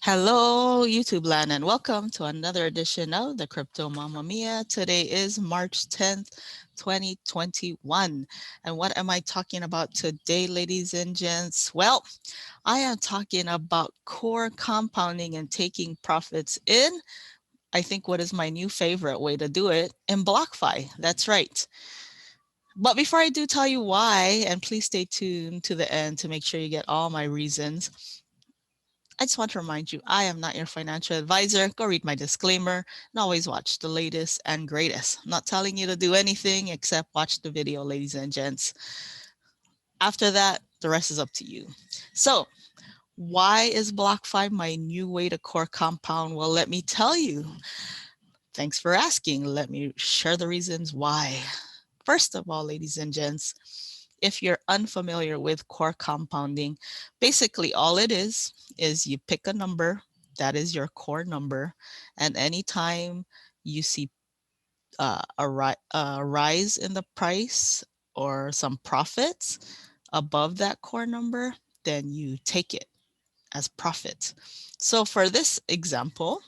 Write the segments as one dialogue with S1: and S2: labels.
S1: Hello, YouTube land, and welcome to another edition of the Crypto Mamma Mia. Today is March 10th, 2021. And what am I talking about today, ladies and gents? Well, I am talking about core compounding and taking profits in, I think, what is my new favorite way to do it, in BlockFi. That's right. But before I do tell you why, and please stay tuned to the end to make sure you get all my reasons, I just want to remind you, I am not your financial advisor. Go read my disclaimer and always watch the latest and greatest. I'm not telling you to do anything except watch the video, ladies and gents. After that, the rest is up to you. So why is BlockFi my new way to core compound? Well, let me tell you. Thanks for asking. Let me share the reasons why. First of all, ladies and gents, if you're unfamiliar with core compounding, basically all it is you pick a number that is your core number, and anytime you see a rise in the price or some profits above that core number, then you take it as profit. So for this example,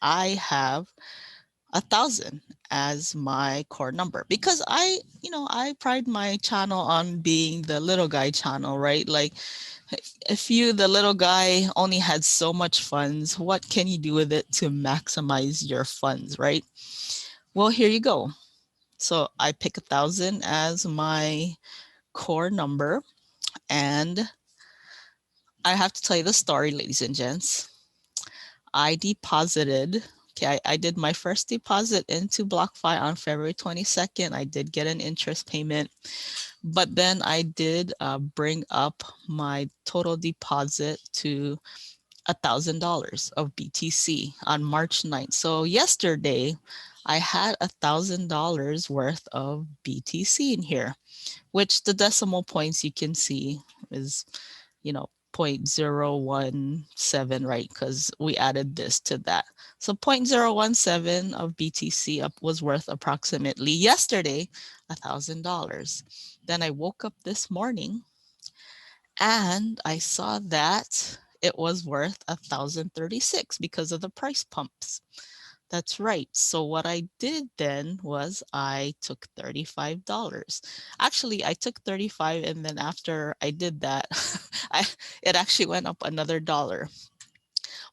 S1: I have 1,000 as my core number because I pride my channel on being the little guy channel, right? Like if you, the little guy, only had so much funds, what can you do with it to maximize your funds, right? Well, here you go. So I pick 1,000 as my core number, and I have to tell you the story, ladies and gents. I deposited, okay, I did my first deposit into BlockFi on February 22nd. I did get an interest payment, but then I did bring up my total deposit to $1,000 of BTC on March 9th. So yesterday, I had $1,000 worth of BTC in here, which the decimal points you can see is, 0.017, right? Because we added this to that. So 0.017 of BTC was worth approximately yesterday $1,000. Then I woke up this morning and I saw that it was worth 1,036 because of the price pumps. That's right. So what I did then was I took $35. Actually, I took 35, and then after I did that, it actually went up another dollar.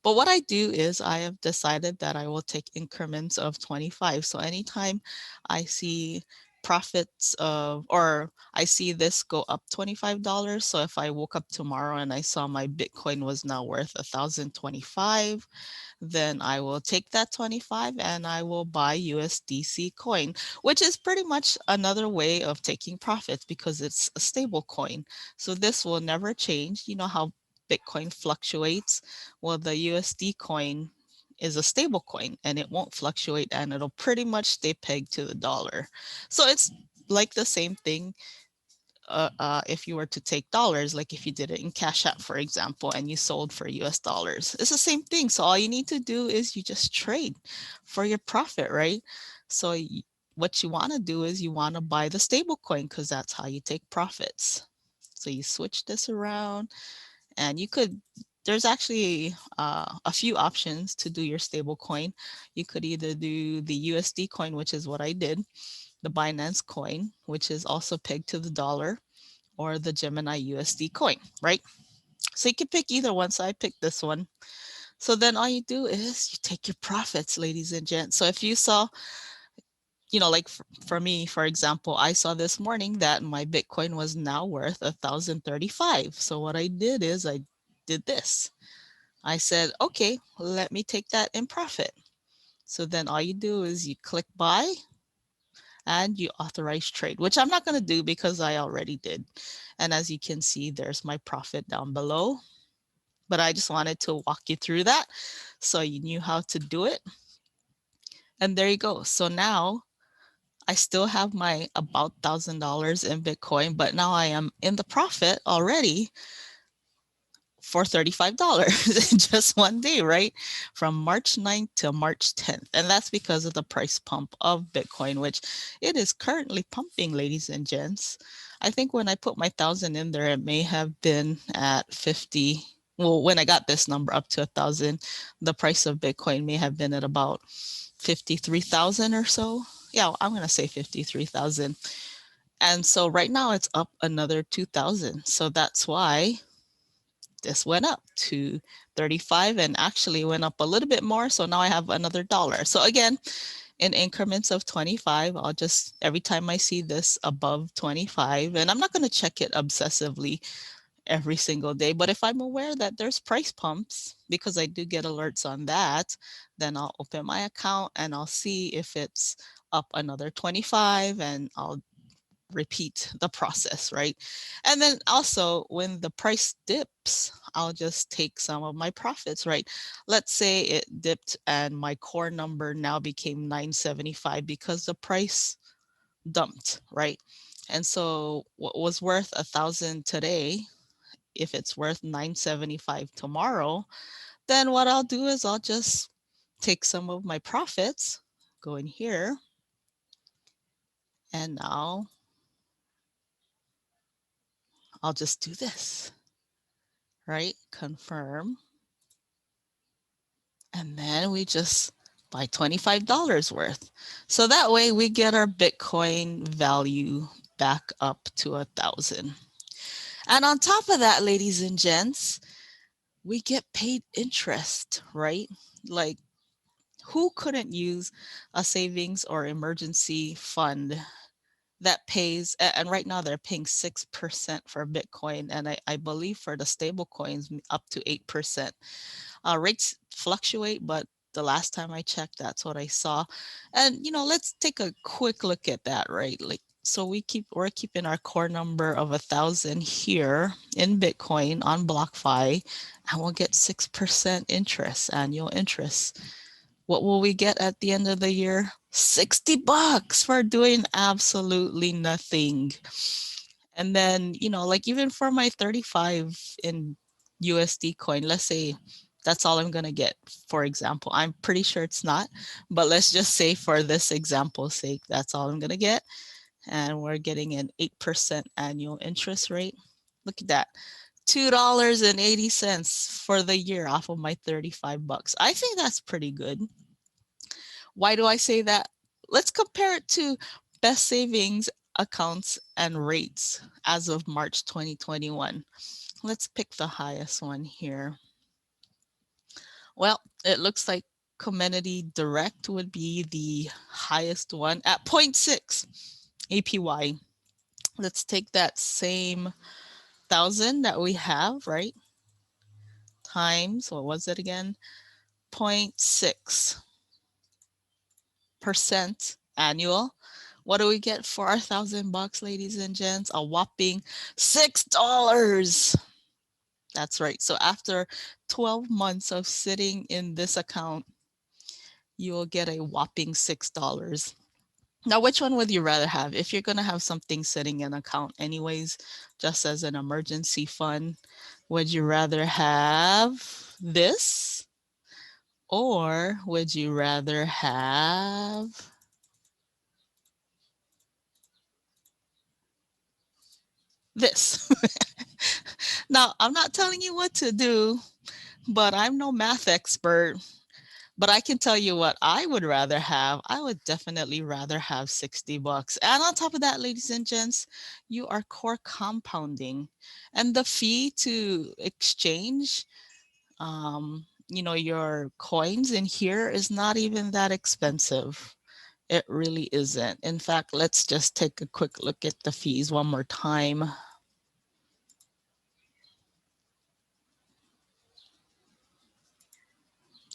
S1: But what I do is I have decided that I will take increments of 25. So anytime I see profits of, or I see this go up $25. So if I woke up tomorrow and I saw my Bitcoin was now worth 1,025, then I will take that 25 and I will buy USDC coin, which is pretty much another way of taking profits because it's a stable coin. So this will never change. You know how Bitcoin fluctuates? Well, the USD coin is a stable coin and it won't fluctuate and it'll pretty much stay pegged to the dollar. So it's like the same thing if you were to take dollars, like if you did it in Cash App, for example, and you sold for US dollars, it's the same thing. So all you need to do is you just trade for your profit, right? So what you want to do is you want to buy the stable coin because that's how you take profits. So you switch this around and there's actually a few options to do your stable coin. You could either do the USD coin, which is what I did, the Binance coin, which is also pegged to the dollar, or the Gemini USD coin, right? So you can pick either one. So I picked this one. So then all you do is you take your profits, ladies and gents. So if you saw, like for me, for example, I saw this morning that my Bitcoin was now worth 1,035. So what I did is I did this. I said, okay, let me take that in profit. So then all you do is you click buy and you authorize trade, which I'm not going to do because I already did. And as you can see, there's my profit down below. But I just wanted to walk you through that so you knew how to do it. And there you go. So now I still have my about $1,000 in Bitcoin, but now I am in the profit already for $35 in just one day, right? From March 9th to March 10th. And that's because of the price pump of Bitcoin, which it is currently pumping, ladies and gents. I think when I put my 1,000 in there, it may have been at 50. well, when I got this number up to 1,000, the price of Bitcoin may have been at about 53,000 or so. Yeah, I'm gonna say 53,000. And so right now it's up another 2,000. So that's why this went up to 35 and actually went up a little bit more. So now I have another dollar. So again, in increments of 25, I'll just, every time I see this above 25, and I'm not going to check it obsessively every single day, but if I'm aware that there's price pumps, because I do get alerts on that, then I'll open my account and I'll see if it's up another 25 and I'll repeat the process, right? And then also when the price dips, I'll just take some of my profits, right? Let's say it dipped and my core number now became 975 because the price dumped, right? And so what was worth 1,000 today, if it's worth 975 tomorrow, then what I'll do is I'll just take some of my profits, go in here, and now I'll just do this, right? Confirm. And then we just buy $25 worth. So that way we get our Bitcoin value back up to 1,000. And on top of that, ladies and gents, we get paid interest, right? Like, who couldn't use a savings or emergency fund that pays, and right now they're paying 6% for Bitcoin, and I believe for the stable coins up to 8%. Rates fluctuate, but the last time I checked, that's what I saw. And let's take a quick look at that, right? Like, so we're keeping our core number of 1,000 here in Bitcoin on BlockFi, and we'll get 6% interest, annual interest. What will we get at the end of the year? $60 for doing absolutely nothing. And then, like even for my 35 in USD coin, let's say that's all I'm going to get, for example. I'm pretty sure it's not, but let's just say for this example's sake, that's all I'm going to get. And we're getting an 8% annual interest rate. Look at that. $2.80 for the year off of my 35 bucks. I think that's pretty good. Why do I say that? Let's compare it to best savings accounts and rates as of March 2021. Let's pick the highest one here. Well, it looks like Community Direct would be the highest one at 0.6 APY. Let's take that same 1,000 that we have, right? Times, what was it again? 0.6% annual. What do we get for our 1,000 bucks, ladies and gents? A whopping $6. That's right. So after 12 months of sitting in this account, you will get a whopping $6. Now, which one would you rather have? If you're going to have something sitting in an account anyways, just as an emergency fund, would you rather have this? Or would you rather have this? Now, I'm not telling you what to do, but I'm no math expert. But I can tell you what I would rather have. I would definitely rather have 60 bucks. And on top of that, ladies and gents, you are core compounding. And the fee to exchange, your coins in here is not even that expensive. It really isn't. In fact, let's just take a quick look at the fees one more time.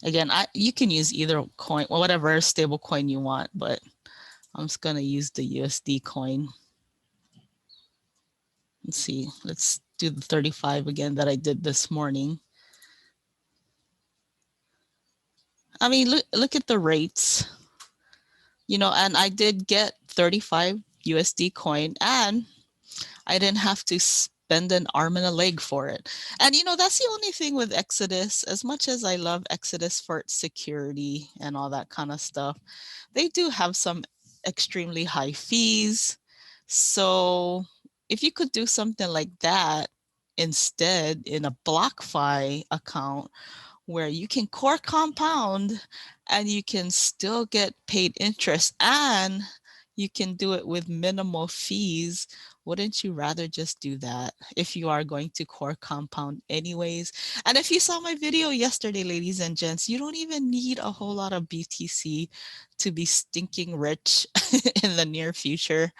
S1: Again, you can use either coin, or whatever stable coin you want, but I'm just going to use the USD coin. Let's see, let's do the 35 again that I did this morning. I mean, look at the rates, and I did get 35 USD coin, and I didn't have to spend an arm and a leg for it. And that's the only thing with Exodus. As much as I love Exodus for its security and all that kind of stuff, they do have some extremely high fees. So if you could do something like that instead in a BlockFi account where you can core compound and you can still get paid interest and you can do it with minimal fees. Wouldn't you rather just do that if you are going to core compound anyways? And if you saw my video yesterday, ladies and gents, you don't even need a whole lot of BTC to be stinking rich in the near future.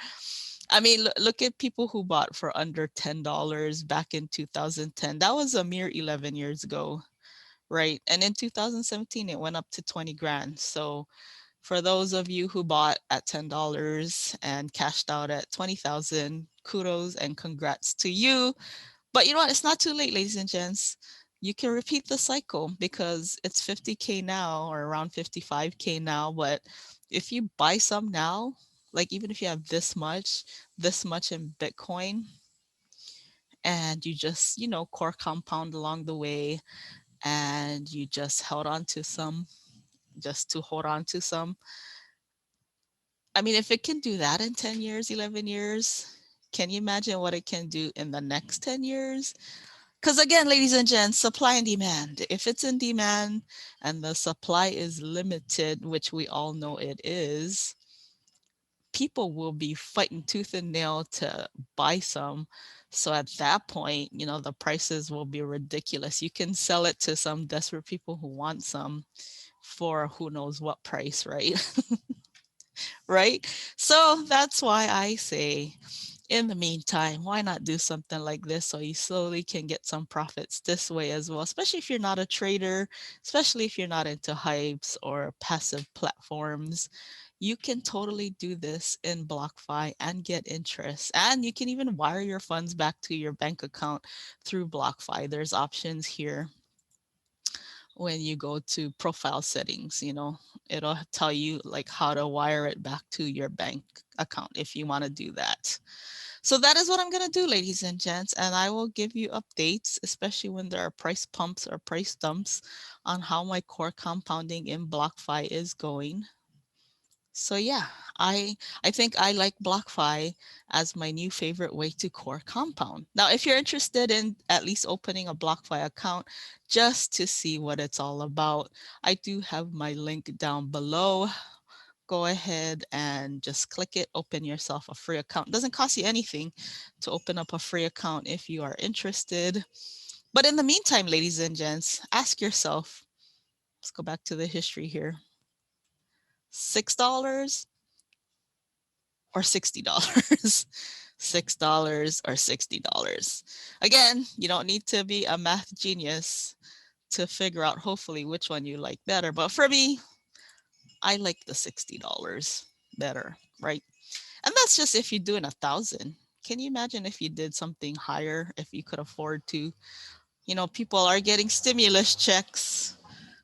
S1: I mean, look at people who bought for under $10 back in 2010. That was a mere 11 years ago, right? And in 2017, it went up to 20 grand. So for those of you who bought at $10 and cashed out at 20,000, kudos and congrats to you. But you know what? It's not too late, ladies and gents. You can repeat the cycle because it's 50K now or around 55K now. But if you buy some now, like even if you have this much in Bitcoin, and you just, core compound along the way, and you just held on to some, just to hold on to some. I mean, if it can do that in 10 years, 11 years, can you imagine what it can do in the next 10 years? Because again, ladies and gents, supply and demand. If it's in demand and the supply is limited, which we all know it is, people will be fighting tooth and nail to buy some. So at that point, the prices will be ridiculous. You can sell it to some desperate people who want some for who knows what price, right? Right? So that's why I say, in the meantime, why not do something like this so you slowly can get some profits this way as well, especially if you're not a trader, especially if you're not into hypes or passive platforms. You can totally do this in BlockFi and get interest. And you can even wire your funds back to your bank account through BlockFi. There's options here when you go to profile settings, it'll tell you like how to wire it back to your bank account if you want to do that. So that is what I'm going to do, ladies and gents, and I will give you updates, especially when there are price pumps or price dumps, on how my core compounding in BlockFi is going. So yeah, I think I like BlockFi as my new favorite way to core compound. Now, if you're interested in at least opening a BlockFi account just to see what it's all about, I do have my link down below. Go ahead and just click it, open yourself a free account. It doesn't cost you anything to open up a free account if you are interested. But in the meantime, ladies and gents, ask yourself, let's go back to the history here, $6 or $60? $6 or $60? Again, you don't need to be a math genius to figure out hopefully which one you like better. But for me, I like the $60 better, right? And that's just if you're doing 1,000. Can you imagine if you did something higher, if you could afford to? People are getting stimulus checks.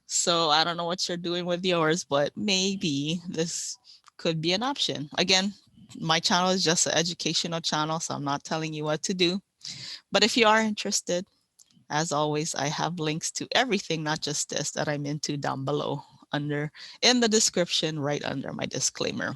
S1: So I don't know what you're doing with yours, but maybe this could be an option. Again, my channel is just an educational channel, so I'm not telling you what to do. But if you are interested, as always, I have links to everything, not just this, that I'm into down below in the description right under my disclaimer.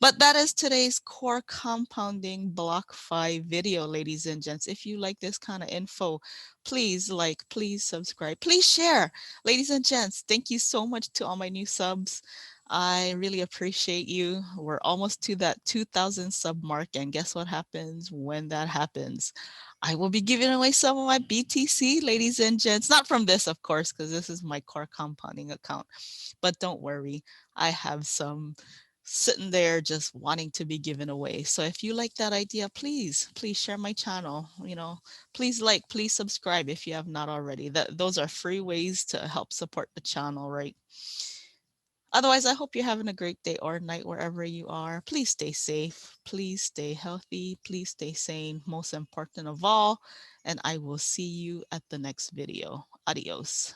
S1: But that is today's core compounding BlockFi video, ladies and gents. If you like this kind of info, please like, please subscribe, please share. Ladies and gents, thank you so much to all my new subs. I really appreciate you. We're almost to that 2,000 sub mark. And guess what happens when that happens? I will be giving away some of my BTC, ladies and gents. Not from this, of course, because this is my core compounding account. But don't worry, I have some sitting there just wanting to be given away. So if you like that idea, please share my channel. Please like, please subscribe if you have not already. Those are free ways to help support the channel, right? Otherwise, I hope you're having a great day or night wherever you are. Please stay safe. Please stay healthy. Please stay sane. Most important of all, and I will see you at the next video. Adios.